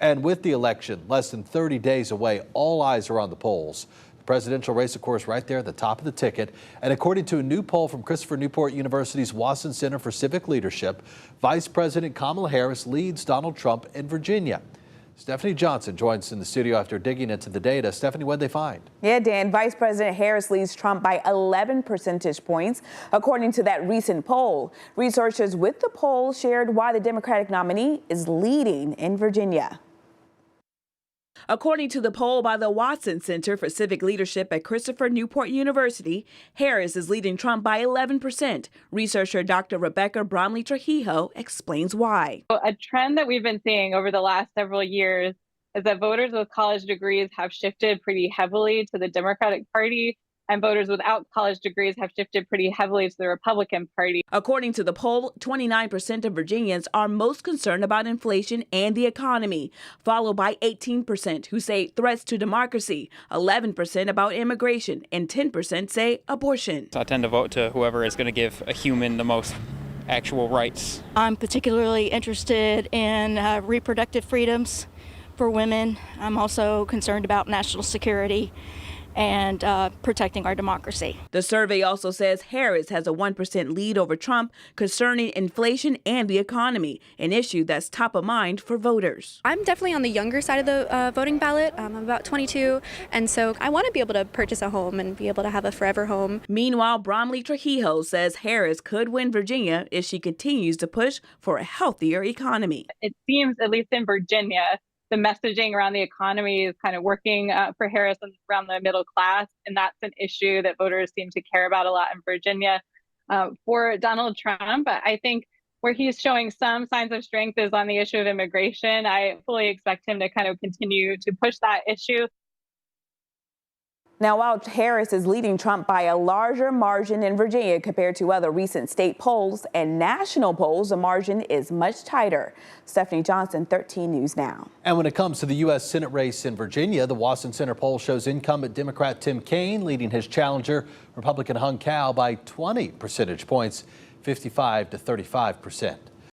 And with the election less than 30 days away, all eyes are on the polls. The presidential race, of course, right there at the top of the ticket. And according to a new poll from Christopher Newport University's Wason Center for Civic Leadership, Vice President Kamala Harris leads Donald Trump in Virginia. Stephanie Johnson joins us in the studio after digging into the data. Stephanie, what did they find? Yeah, Dan, Vice President Harris leads Trump by 11 percentage points, according to that recent poll. Researchers with the poll shared why the Democratic nominee is leading in Virginia. According to the poll by the Wason Center for Civic Leadership at Christopher Newport University, Harris is leading Trump by 11%. Researcher Dr. Rebecca Bromley-Trujillo explains why. A trend that we've been seeing over the last several years is that voters with college degrees have shifted pretty heavily to the Democratic Party, and voters without college degrees have shifted pretty heavily to the Republican Party. According to the poll, 29% of Virginians are most concerned about inflation and the economy, followed by 18% who say threats to democracy, 11% about immigration, and 10% say abortion. I tend to vote to whoever is going to give a human the most actual rights. I'm particularly interested in reproductive freedoms for women. I'm also concerned about national security and protecting our democracy. The survey also says Harris has a 1% lead over Trump concerning inflation and the economy, an issue that's top of mind for voters. I'm definitely on the younger side of the voting ballot. I'm about 22, and so I want to be able to purchase a home and be able to have a forever home. Meanwhile, Bromley-Trujillo says Harris could win Virginia if she continues to push for a healthier economy. It seems, at least in Virginia, the messaging around the economy is kind of working for Harris and around the middle class, and that's an issue that voters seem to care about a lot in Virginia. For Donald Trump, I think where he's showing some signs of strength is on the issue of immigration. I fully expect him to kind of continue to push that issue. Now, while Harris is leading Trump by a larger margin in Virginia compared to other recent state polls and national polls, the margin is much tighter. Stephanie Johnson, 13 News Now. And when it comes to the U.S. Senate race in Virginia, the Wason Center poll shows incumbent Democrat Tim Kaine leading his challenger, Republican Hung Cao, by 20 percentage points, 55 to 35%.